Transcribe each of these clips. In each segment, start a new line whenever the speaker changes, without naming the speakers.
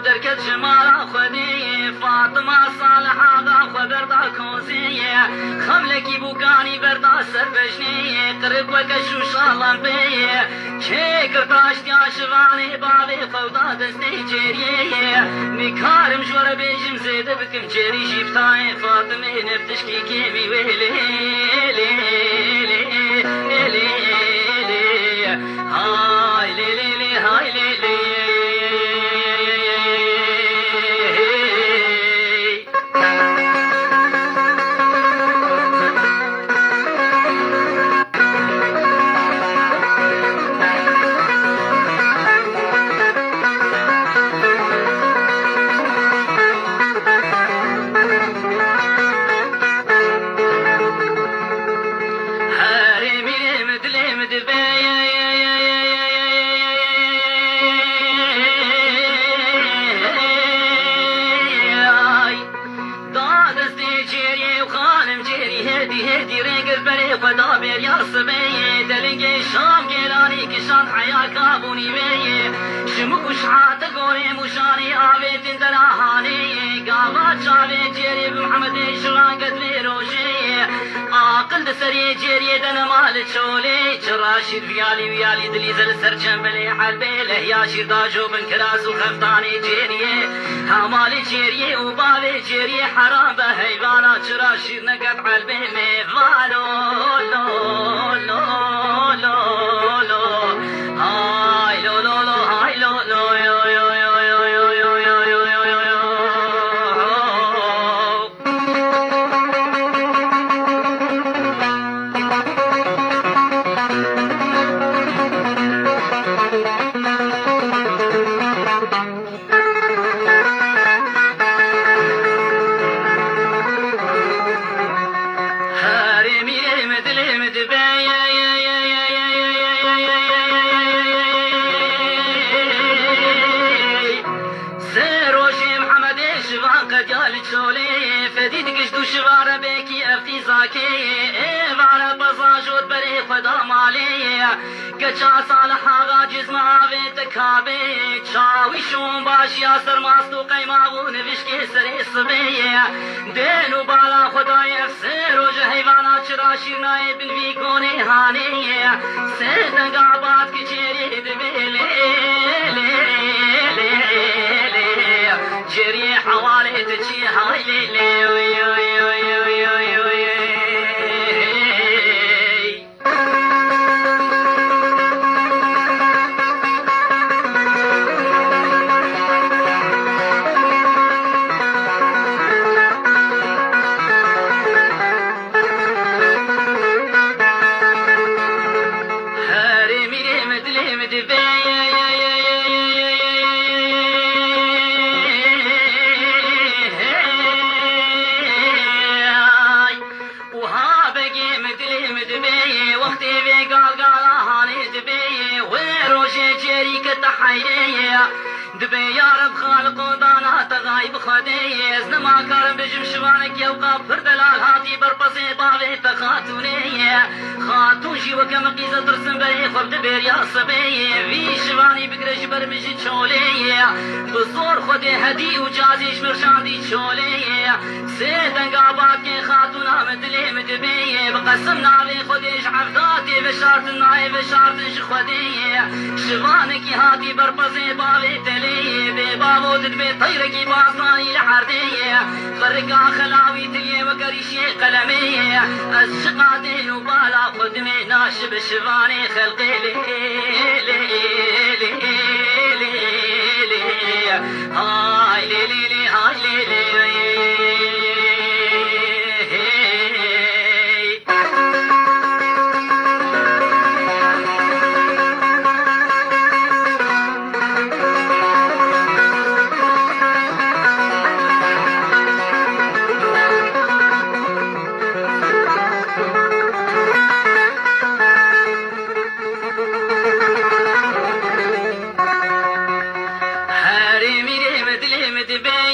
دركت جمال خدي فاطمة صالحة خبر دا كوزي خملكي بوكاني بردا سربجني قرب وكشو شالان بي كي كرتاش تياشواني بابي فوضا دستي جيري نكارم جور بيجم زيد بكم جيري جيبتاي فاطمة نفتشكي كيمي ويلي هاي ليلي هاي ليلي خدا بیر یا سبیه دلنگ شام گرانی کشان حیا کابونی بیه شمو کشعات گوری مشانی آویت در آهانی گاوا چاوی جیری بمحمد شران قدل روشی عاقل دسری جیری دن مال چولی چراشید ویالی دلی زل سرچن بلی حلبی لحیا شیردا جو بن کراس و خفتانی جیری همالی جیری و بالی جیری حرام به حیوانا چراشید نگت حلبی میوالو کچا صالحا غاجز معاوی تکابی چاوی شون باش یا سرماستو قیماغو نوشکی سری صبی دینو بالا خدای افسر و جهیوانا چرا شیرنای بنوی کونی هانی سیدنگ آباد کچیری دبی جری حوالی تچی های دبي يا رب خالق ودانا تغايب خدي ما كرم بجم شوانك يوقع فردلال هاتي بربصي باوي تخاتوني خاتون شي وكم قيزة ترسم بري خب دبير يا صبي في شواني بقرش برمجي تشولي بصور خدي هدي وجازيش مرشاندي تشولي سيدن قابات كي خاتونا مدلي مدبي بقسم نالي خديش عفداتي بشارت الناي بشارت خدي شوانك هاتي بربصي باوي تلي ببابو تدبي طيركي باصاني لحردي فرقا خلاوي تلي وقريشي قلمي الشقاتين وبالا قدمي ناشب شفاني خلقي لي هاي لي هاي لي دبي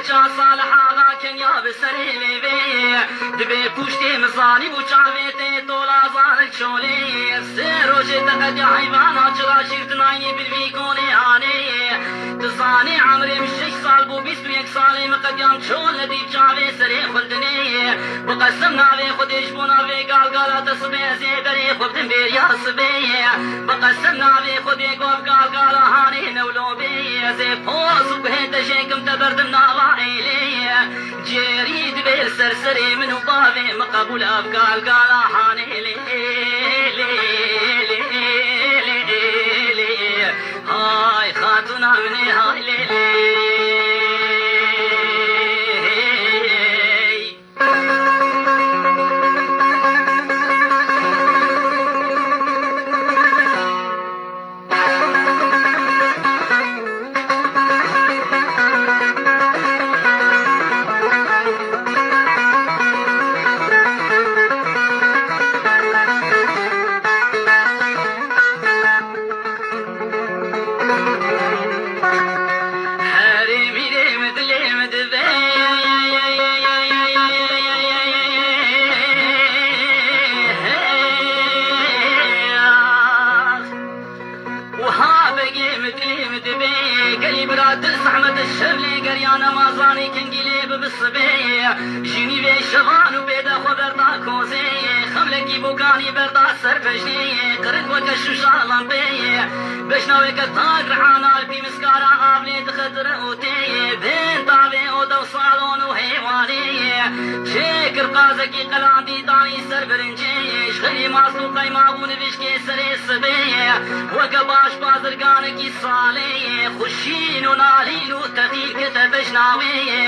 کچا صالح آغا کنیا بسری لیوی دبی پوشتی مزانی بو چاویتی تولا زارک چولی سه روژه تقدی حیوانا چرا شیرتنایی بالوی کونی آنی تزانی عمري مش 6 سال بو 21 سالي مقديم شون لدي جاوي سري خلدني بقسم ناوي خديش بو ناوي قال تصبي زيدري خبدن بير يا صبي بقسم ناوي خدي قال هاني نولو بي زي فوز وبهيت جيكم تبردم ناوائلي جيريد بير سرسري من بابي مقبول قال هاني لي هاي خاتونا مني هاي ليلي زحمة الشبلي قريانا مازاني كنقلي بالصبي جيني بي شغان وبيدا خبرتا كوزي خملكي بوكاني بردا سربجني قرد وكشو شالان بي بشناوي كتاق رحانا البي مسكارا عابلي تخدر اوتي بين طاوي اودا وصالون وهيواني شكر قازكي قلاندي داني سربرنجي شغلي ماسلوقي مابون بشكي سري الصبي وقباش بازرقانكي صالي خشين ونالين وتغيل كتبش ناوي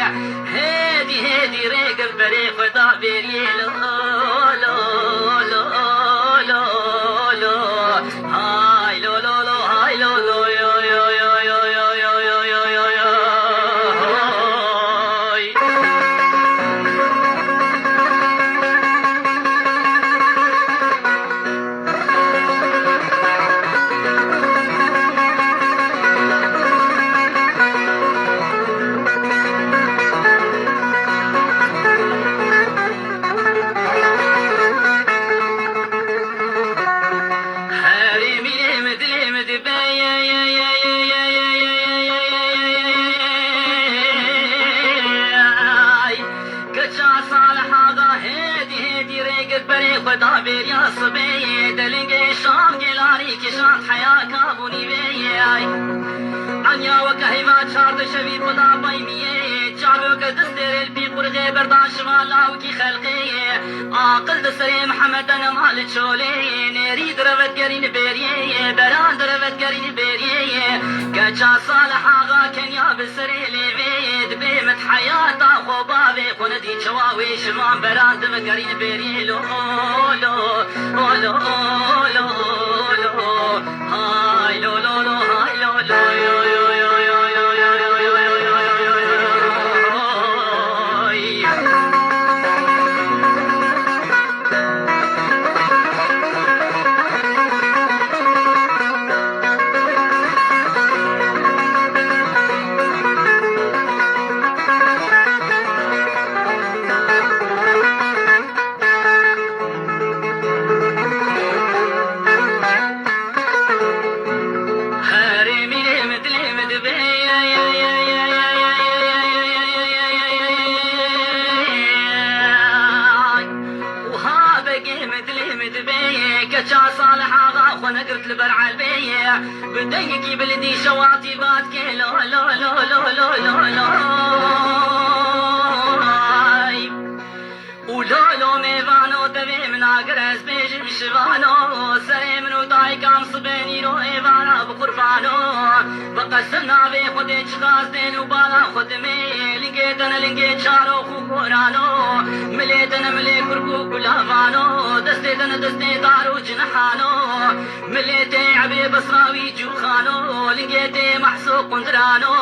هادي ريق بري خدا بيري لو لو لو لو لو هاي لو لو لو هاي لو لو يو يو يو يو يو يو يو يو يو خدا بير يا صبي دلنجي شام جلاري كشان حياة كابوني بي عنيا وكهيما شارد شبيب خدا بايمية شعبي وكدستر البي قرغي برداش مالا وكي خلقي عاقل دسري محمد انا مال تشولي نريد روت قرين بيريه بران دروت قرين بيريه كجا صالح آغا كنيا بسري لبيد بيمت حياة خوبابي قندي شواوي شمان بران دم قرين بيريه لو لو لو لو لو هاي لو لو لو هاي لو لو يو يو يو يو يو يو يو يو يو قلت لبرع البيع بديكي بلدي شواطي باتكي لو لو لو لو لو لو لو ولولو ميفانو تبي من عقرز بيجي بشفانو سري منو داي كام صبيني رو ايوانا بقربانو بقسمنا بي خدي چغاز دين وبالا خدمي لنگيت شارو خوكورانو مليتنا ملي كركو كلافانو دستي دارو جنحانو مليتي عبي بصراوي جوخانو لنگيتي محسوق قندرانو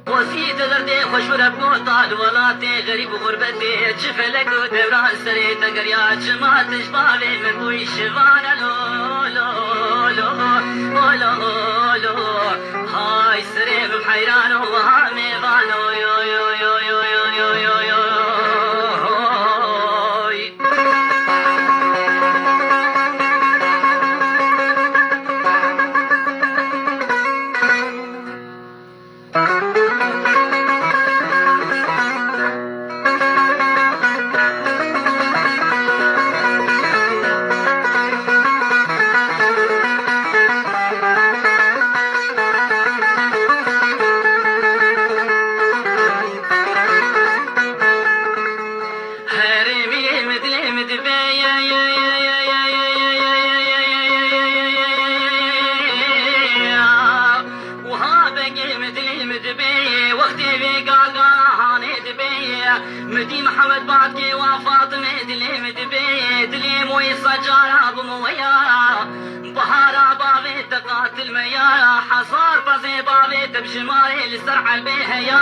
وزيد دردي خوش وربو طال ولاتي غريب غربتي جفلك دوران سري تقريا جما تشبابي من بوي شفانا لو لو لو لو لو هاي سري بحيرانو وهامي بانو يو يو يو مدي محمد بعد كي وفاطمة دلي مدبي دلي موي سجارة بمويا بهارا بابي تقاتل ميا حصار بزي بابي تبشماري لسرع البيهيا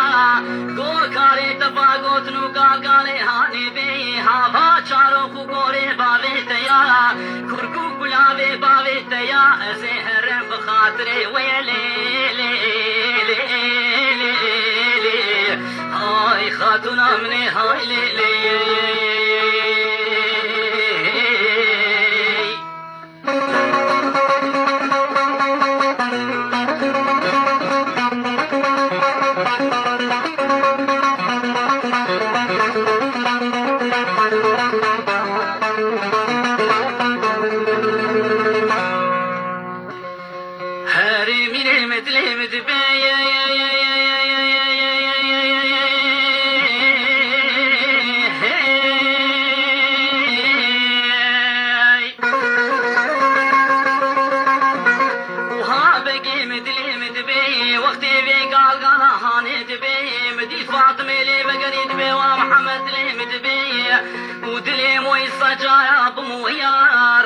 قو كاري تفاقوت نوقال قالي هاني بي هابا چارو خو قوري بابي تيا كركو قلابي بابي تيا زهر بخاطري ويلي هاي خاتونا مني هاي ليلي هاري ميني مدلي مدبي وقتي بي قال هاني دبي مدي فاطمة لي بقري دبي ومحمد لي مدبي ودلي موي سجايا بمويا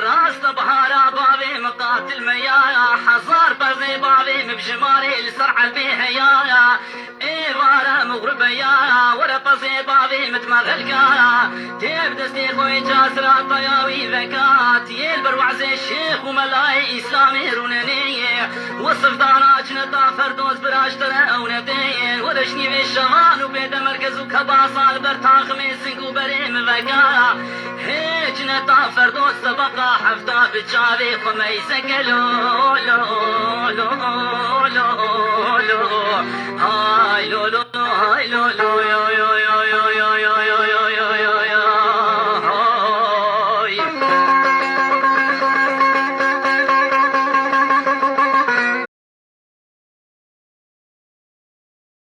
راس بهارا بابي مقاتل ميايا حصار بزي بابي مبجماري لسرع البيهيايا ايه بارا مغربة يا ورا بزي بابي متمغل كايا تيب دستي خوي جاسرا طياوي ذكات يلبر وعزي الشيخ وملاي اسلامي رونانية وصف دانا جنتا فردوس براشترا او ندين ورشني بالشغان وبيت مركز وكباصال برتاخمي سنقو بريم ذكايا هي جنتا فردوس سبقا حفتا بتشافي خميسك لو لو لو لو لو هاي لو لو هاي لو لو